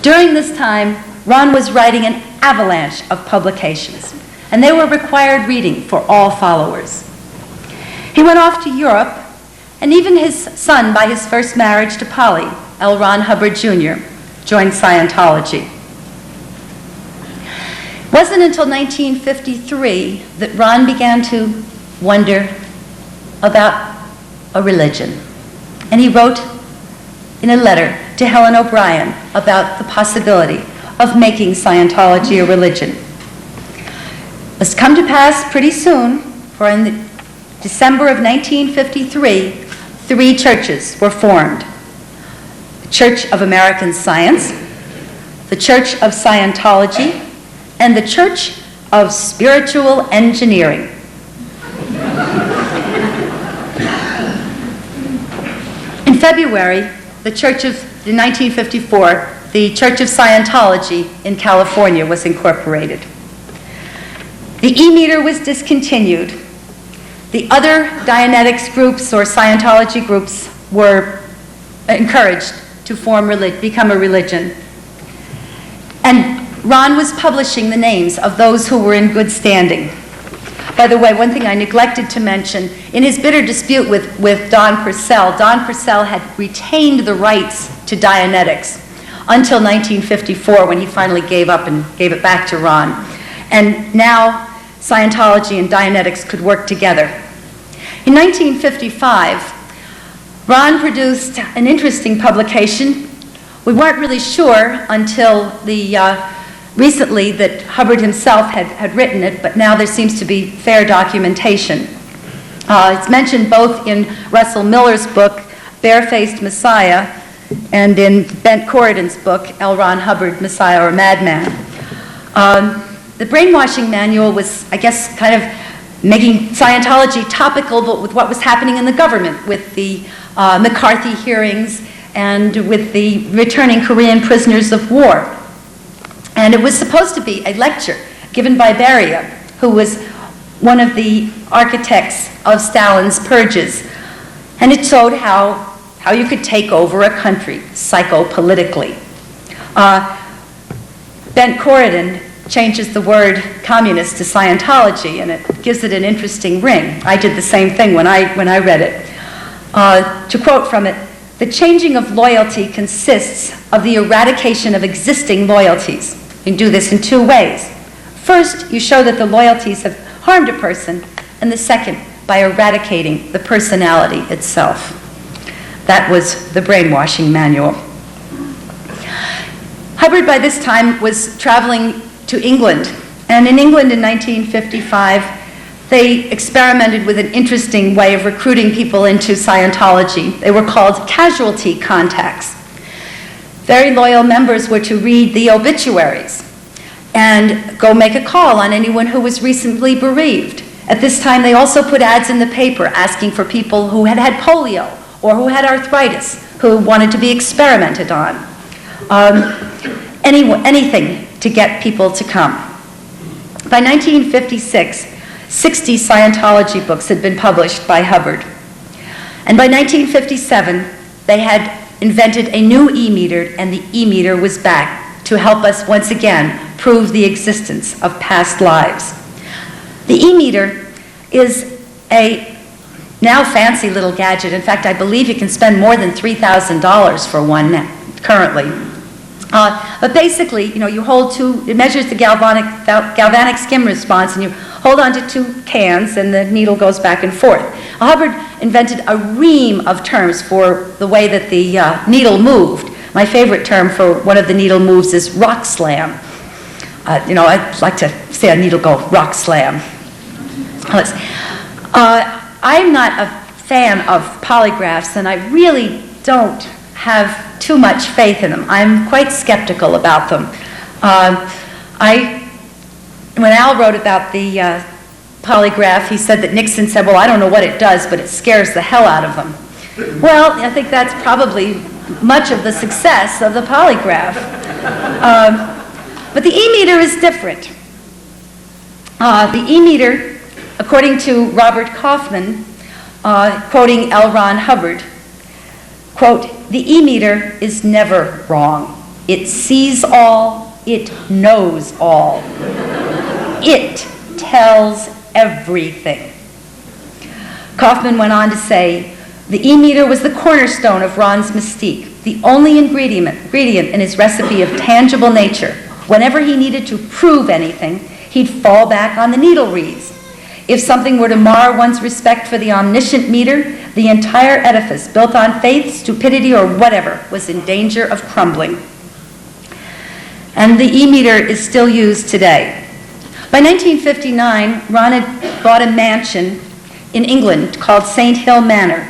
During this time, Ron was writing an avalanche of publications, and they were required reading for all followers. He went off to Europe, and even his son, by his first marriage to Polly, L. Ron Hubbard Jr., joined Scientology. It wasn't until 1953 that Ron began to wonder about a religion. And he wrote in a letter to Helen O'Brien about the possibility of making Scientology a religion. It was come to pass pretty soon, for in December of 1953, 3 churches were formed. The Church of American Science, the Church of Scientology, and the Church of Spiritual Engineering. In February, in 1954, the Church of Scientology in California was incorporated. The E-meter was discontinued. The other Dianetics groups or Scientology groups were encouraged to become a religion. And Ron was publishing the names of those who were in good standing. By the way, one thing I neglected to mention, in his bitter dispute with Don Purcell had retained the rights to Dianetics until 1954, when he finally gave up and gave it back to Ron. And now Scientology and Dianetics could work together. In 1955, Ron produced an interesting publication. We weren't really sure until recently that Hubbard himself had written it, but now there seems to be fair documentation. It's mentioned both in Russell Miller's book, Barefaced Messiah, and in Bent Corridan's book, L. Ron Hubbard, Messiah or Madman. The brainwashing manual was, I guess, kind of making Scientology topical, but with what was happening in the government, with the McCarthy hearings and with the returning Korean prisoners of war. And it was supposed to be a lecture given by Beria, who was one of the architects of Stalin's purges. And it showed how you could take over a country psychopolitically. Bent Corridan changes the word communist to Scientology, and it gives it an interesting ring. I did the same thing when I read it. To quote from it, "The changing of loyalty consists of the eradication of existing loyalties. You can do this in 2 ways. First, you show that the loyalties have harmed a person, and the second, by eradicating the personality itself." That was the brainwashing manual. Hubbard, by this time, was traveling to England, and in England in 1955, they experimented with an interesting way of recruiting people into Scientology. They were called casualty contacts. Very loyal members were to read the obituaries and go make a call on anyone who was recently bereaved. At this time, they also put ads in the paper asking for people who had had polio or who had arthritis, who wanted to be experimented on. Anything to get people to come. By 1956, 60 Scientology books had been published by Hubbard. And by 1957, they had invented a new E-meter, and the E-meter was back to help us once again prove the existence of past lives. The E-meter is a now fancy little gadget. In fact, I believe you can spend more than $3,000 for one currently. But basically, you hold it measures the galvanic skim response, and you hold onto 2 cans, and the needle goes back and forth. Hubbard invented a ream of terms for the way that the needle moved. My favorite term for one of the needle moves is rock slam. I'd like to see a needle go rock slam. I'm not a fan of polygraphs, and I really don't have too much faith in them. I'm quite skeptical about them. When Al wrote about the polygraph, he said that Nixon said, "Well, I don't know what it does, but it scares the hell out of them." Well, I think that's probably much of the success of the polygraph. But the E-meter is different. The E-meter, according to Robert Kaufman, quoting L. Ron Hubbard, quote, "The E-meter is never wrong. It sees all. It knows all. It tells everything. Kaufman went on to say, the e-meter was the cornerstone of Ron's mystique, the only ingredient in his recipe of tangible nature. Whenever he needed to prove anything, he'd fall back on the needle reeds. If something were to mar one's respect for the omniscient meter, the entire edifice, built on faith, stupidity, or whatever, was in danger of crumbling. And the e-meter is still used today. By 1959, Ron had bought a mansion in England called St. Hill Manor.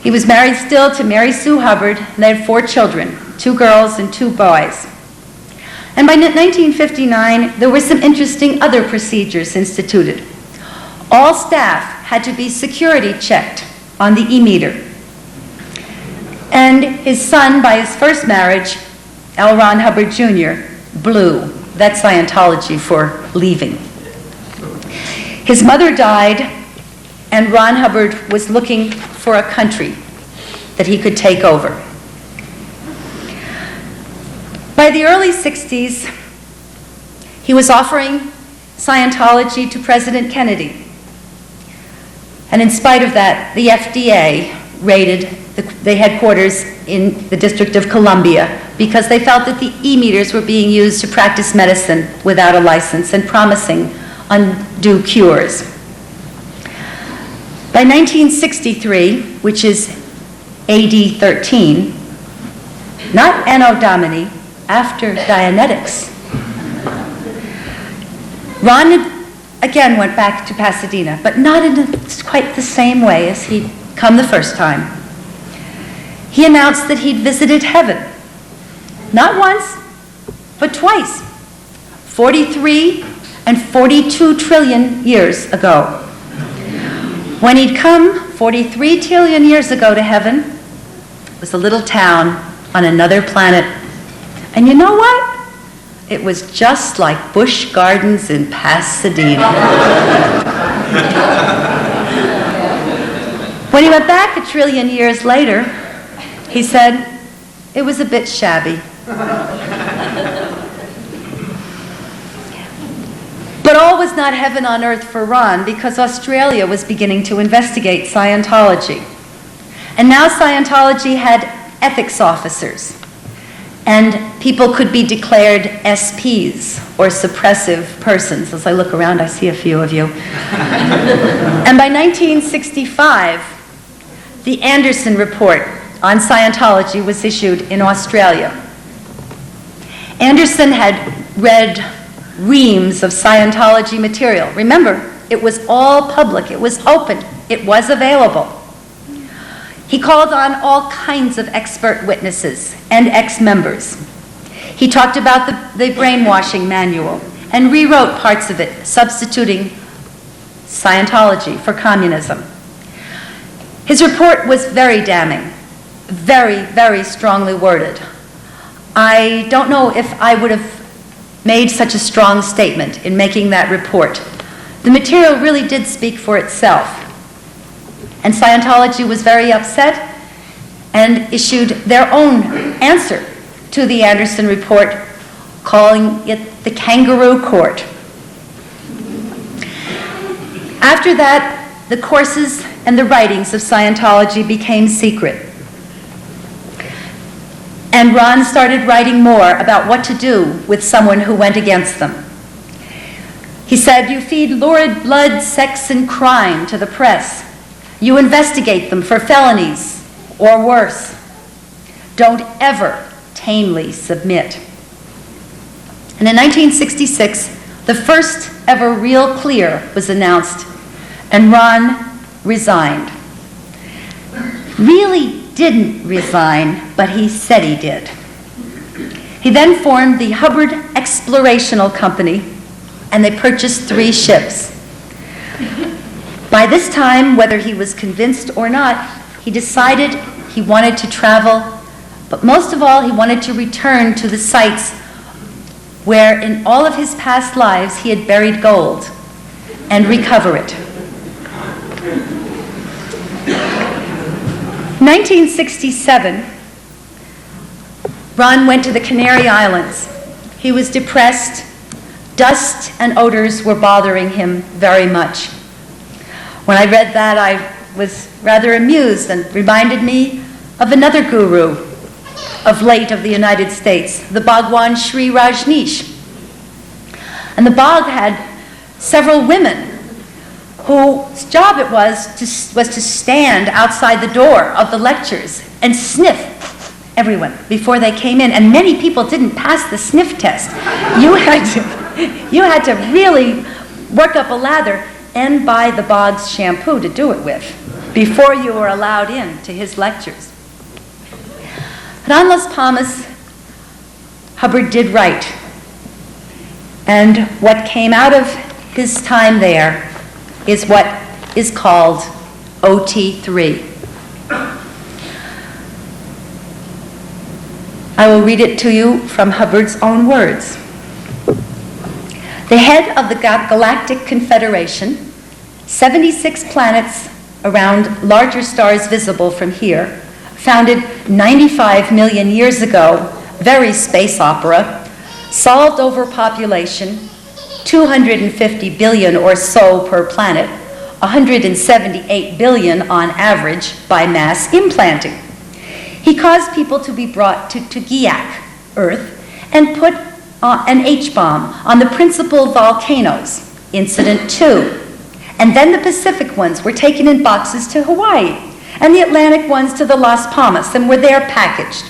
He was married still to Mary Sue Hubbard, and they had 4 children, 2 girls and 2 boys. And by 1959, there were some interesting other procedures instituted. All staff had to be security checked on the e-meter. And his son, by his first marriage, L. Ron Hubbard Jr., blew. That's Scientology for leaving. His mother died, and Ron Hubbard was looking for a country that he could take over. By the early 60s, he was offering Scientology to President Kennedy. And in spite of that, the FDA raided the headquarters in the District of Columbia because they felt that the e-meters were being used to practice medicine without a license and promising undue cures. By 1963, which is AD 13, not Anno Domini, after Dianetics, Ron again went back to Pasadena, but not in quite the same way as he'd come the first time. He announced that he'd visited heaven, not once, but twice, 43 and 42 trillion years ago. When he'd come 43 trillion years ago to heaven, it was a little town on another planet. And you know what? It was just like Busch Gardens in Pasadena. When he went back a trillion years later, he said, it was a bit shabby. But all was not heaven on earth for Ron, because Australia was beginning to investigate Scientology. And now Scientology had ethics officers. And people could be declared SPs, or suppressive persons. As I look around, I see a few of you. And by 1965, the Anderson Report on Scientology was issued in Australia. Anderson had read reams of Scientology material. Remember, it was all public. It was open. It was available. He called on all kinds of expert witnesses and ex-members. He talked about the brainwashing manual and rewrote parts of it, substituting Scientology for communism. His report was very damning, very, very strongly worded. I don't know if I would have made such a strong statement in making that report. The material really did speak for itself. And Scientology was very upset and issued their own answer to the Anderson Report, calling it the Kangaroo Court. After that, the courses and the writings of Scientology became secret. And Ron started writing more about what to do with someone who went against them. He said, you feed lurid blood, sex, and crime to the press. You investigate them for felonies or worse. Don't ever tamely submit. And in 1966, the first ever Real Clear was announced, and Ron resigned. Really didn't resign, but he said he did. He then formed the Hubbard Explorational Company, and they purchased 3 ships. By this time, whether he was convinced or not, he decided he wanted to travel, but most of all, he wanted to return to the sites where in all of his past lives he had buried gold and recover it. 1967, Ron went to the Canary Islands. He was depressed. Dust and odors were bothering him very much. When I read that, I was rather amused and reminded me of another guru of late of the United States, the Bhagwan Sri Rajneesh. And the Bhag had several women whose job it was to stand outside the door of the lectures and sniff everyone before they came in. And many people didn't pass the sniff test. You had to really work up a lather and buy the Bhag's shampoo to do it with before you were allowed in to his lectures. But on Las Palmas, Hubbard did right. And what came out of his time there is what is called OT3. I will read it to you from Hubbard's own words. The head of the Galactic Confederation, 76 planets around larger stars visible from here, founded 95 million years ago, very space opera, solved overpopulation, 250 billion or so per planet, 178 billion on average by mass implanting. He caused people to be brought to Giak, Earth, and put an H-bomb on the principal volcanoes, Incident 2. And then the Pacific ones were taken in boxes to Hawaii, and the Atlantic ones to the Las Palmas, and were there packaged.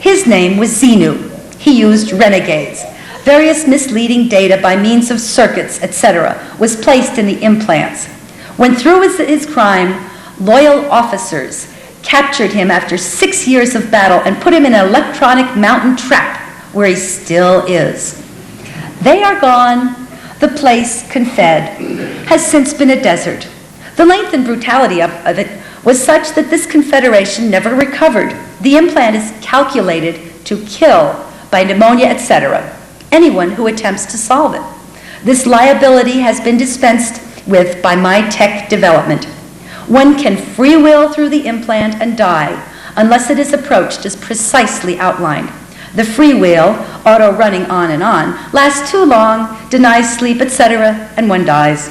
His name was XENU. He used renegades. Various misleading data by means of circuits, etc., was placed in the implants. When through with his crime, loyal officers captured him after 6 years of battle and put him in an electronic mountain trap where he still is. They are gone. The place, Confed, has since been a desert. The length and brutality of it was such that this confederation never recovered. The implant is calculated to kill, by pneumonia, etc., anyone who attempts to solve it. This liability has been dispensed with by my tech development. One can free will through the implant and die unless it is approached as precisely outlined. The free will, auto-running on and on, lasts too long, denies sleep, etc., and one dies.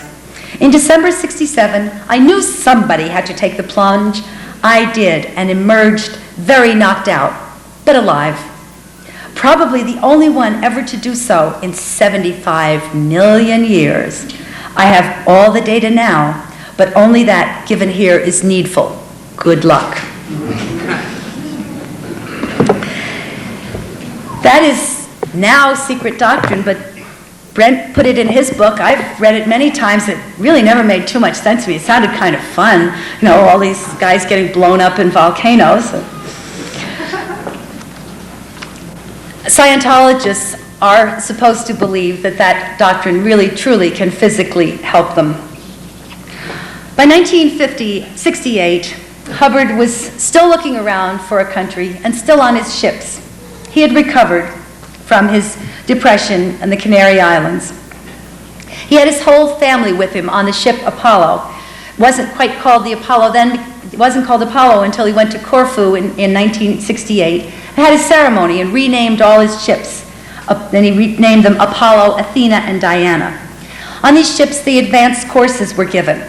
In December 67, I knew somebody had to take the plunge. I did, and emerged very knocked out, but alive. Probably the only one ever to do so in 75 million years. I have all the data now, but only that given here is needful. Good luck. That is now secret doctrine, but Brent put it in his book. I've read it many times. It really never made too much sense to me. It sounded kind of fun, all these guys getting blown up in volcanoes. Scientologists are supposed to believe that doctrine really, truly can physically help them. By 1968, Hubbard was still looking around for a country and still on his ships. He had recovered from his depression in the Canary Islands. He had his whole family with him on the ship Apollo. It wasn't quite called the Apollo then. It wasn't called Apollo until he went to Corfu in 1968 and had a ceremony and renamed all his ships. Then he renamed them Apollo, Athena, and Diana. On these ships, the advanced courses were given.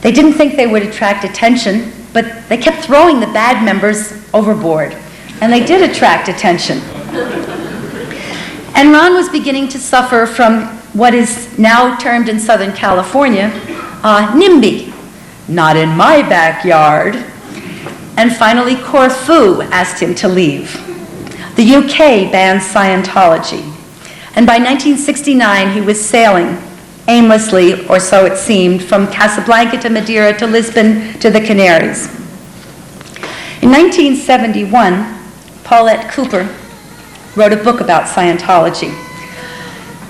They didn't think they would attract attention, but they kept throwing the bad members overboard. And they did attract attention. And Ron was beginning to suffer from what is now termed in Southern California, NIMBY, not in my backyard. And finally, Corfu asked him to leave. The UK banned Scientology. And by 1969, he was sailing aimlessly, or so it seemed, from Casablanca to Madeira to Lisbon to the Canaries. In 1971, Paulette Cooper wrote a book about Scientology.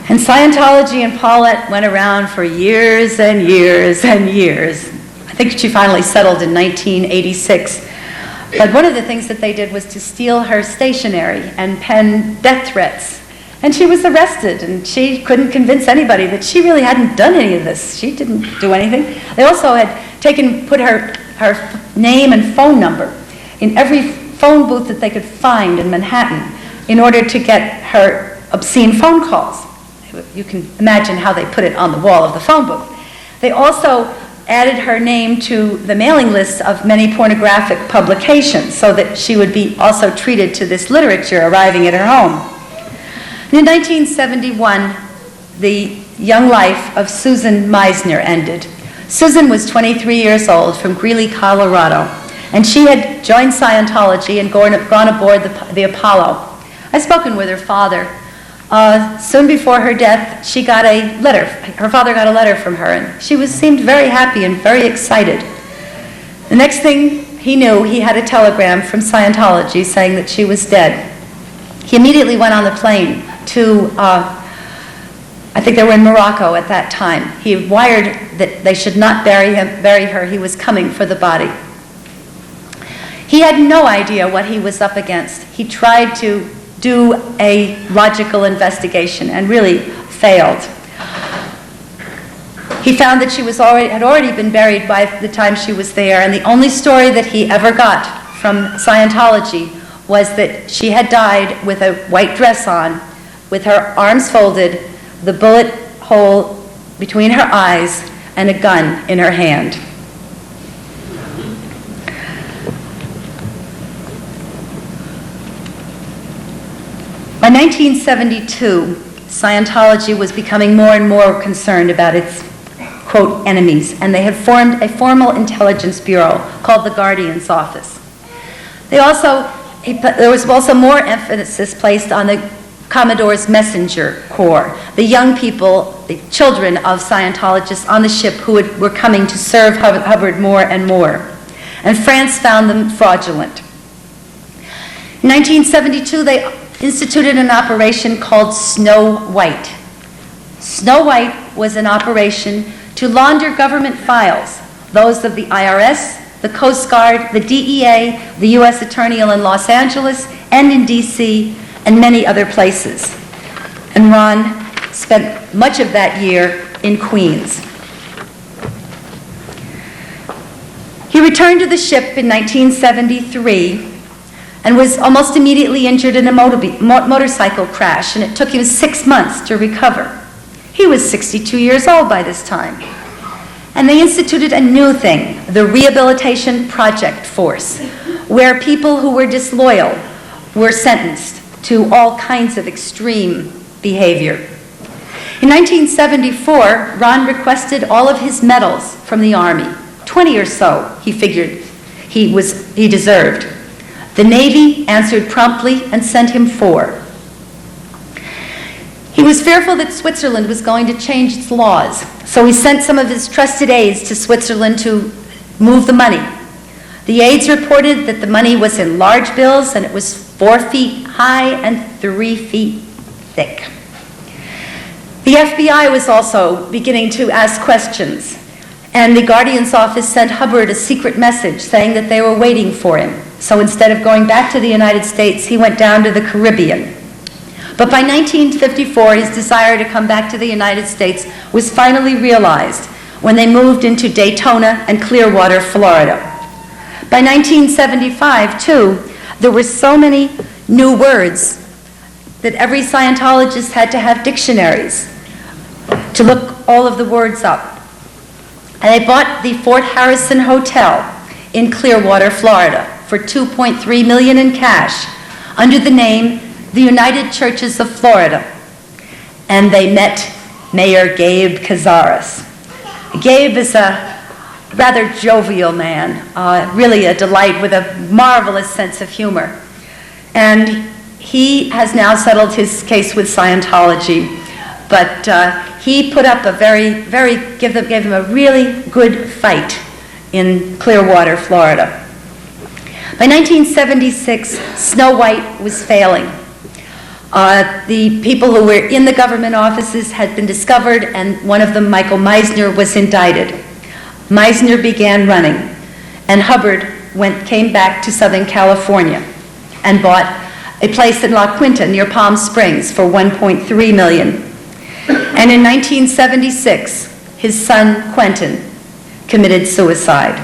And Scientology and Paulette went around for years and years and years. I think she finally settled in 1986. But one of the things that they did was to steal her stationery and pen death threats. And she was arrested, and she couldn't convince anybody that she really hadn't done any of this. She didn't do anything. They also had put her name and phone number in every phone booth that they could find in Manhattan in order to get her obscene phone calls. You can imagine how they put it on the wall of the phone booth. They also added her name to the mailing list of many pornographic publications so that she would be also treated to this literature arriving at her home. And in 1971, the young life of Susan Meisner ended. Susan was 23 years old from Greeley, Colorado, and she had joined Scientology and gone aboard the Apollo. I've spoken with her father. Soon before her death, she got a letter. Her father got a letter from her, and she seemed very happy and very excited. The next thing he knew, he had a telegram from Scientology saying that she was dead. He immediately went on the plane to, I think they were in Morocco at that time. He wired that they should not bury her. He was coming for the body. He had no idea what he was up against. He tried to do a logical investigation and really failed. He found that she had already been buried by the time she was there, and the only story that he ever got from Scientology was that she had died with a white dress on, with her arms folded, the bullet hole between her eyes, and a gun in her hand. By 1972, Scientology was becoming more and more concerned about its, quote, enemies, and they had formed a formal intelligence bureau called the Guardian's Office. There was also more emphasis placed on the Commodore's Messenger Corps, the young people, the children of Scientologists on the ship who were coming to serve Hubbard more and more. And France found them fraudulent. In 1972, they instituted an operation called Snow White. Snow White was an operation to launder government files, those of the IRS, the Coast Guard, the DEA, the U.S. Attorney in Los Angeles, and in D.C., and many other places. And Ron spent much of that year in Queens. He returned to the ship in 1973 and was almost immediately injured in a motorcycle crash, and it took him 6 months to recover. He was 62 years old by this time. And they instituted a new thing, the Rehabilitation Project Force, where people who were disloyal were sentenced to all kinds of extreme behavior. In 1974, Ron requested all of his medals from the Army, 20 or so he figured he deserved. The Navy answered promptly and sent him 4. He was fearful that Switzerland was going to change its laws, so he sent some of his trusted aides to Switzerland to move the money. The aides reported that the money was in large bills and it was 4 feet high and 3 feet thick. The FBI was also beginning to ask questions, and the Guardian's Office sent Hubbard a secret message saying that they were waiting for him. So instead of going back to the United States, he went down to the Caribbean. But by 1954, his desire to come back to the United States was finally realized when they moved into Daytona and Clearwater, Florida. By 1975, too, there were so many new words that every Scientologist had to have dictionaries to look all of the words up. And they bought the Fort Harrison Hotel in Clearwater, Florida, for $2.3 million in cash under the name the United Churches of Florida. And they met Mayor Gabe Cazares. Gabe is a rather jovial man, really a delight with a marvelous sense of humor. And he has now settled his case with Scientology, but he put up a gave them a really good fight in Clearwater, Florida. By 1976, Snow White was failing. The people who were in the government offices had been discovered, and one of them, Michael Meisner, was indicted. Meisner began running, and Hubbard came back to Southern California and bought a place in La Quinta near Palm Springs for $1.3 million. And in 1976, his son, Quentin, committed suicide.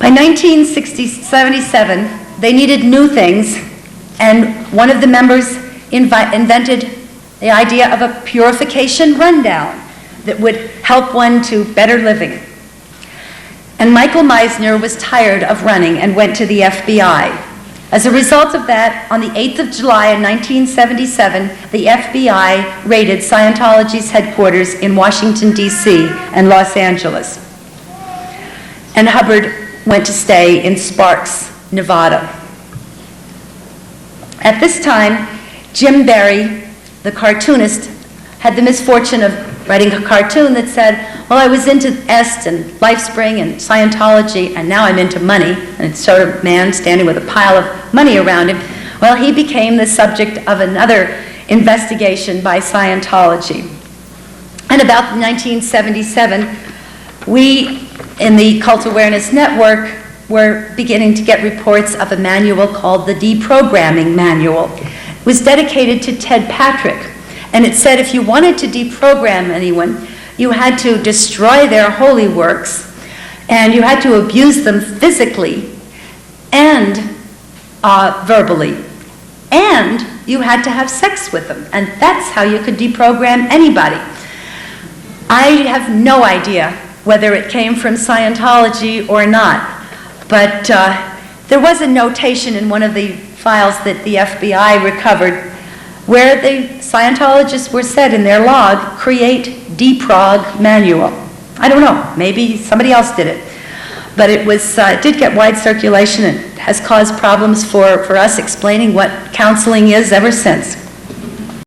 By 1977, they needed new things, and one of the members invented the idea of a purification rundown that would help one to better living. And Michael Meisner was tired of running and went to the FBI. As a result of that, on the 8th of July in 1977, the FBI raided Scientology's headquarters in Washington, D.C. and Los Angeles. And Hubbard went to stay in Sparks, Nevada. At this time, Jim Barry, the cartoonist, had the misfortune of writing a cartoon that said, well, I was into Est and LifeSpring and Scientology, and now I'm into money. And it showed a man standing with a pile of money around him. Well, he became the subject of another investigation by Scientology. And about 1977, we in the Cult Awareness Network were beginning to get reports of a manual called the Deprogramming Manual. It was dedicated to Ted Patrick. And it said if you wanted to deprogram anyone, you had to destroy their holy works, and you had to abuse them physically and verbally, and you had to have sex with them. And that's how you could deprogram anybody. I have no idea whether it came from Scientology or not, but there was a notation in one of the files that the FBI recovered where the Scientologists were said in their log, create deprog manual. I don't know, maybe somebody else did it. But it did get wide circulation and has caused problems for us explaining what counseling is ever since.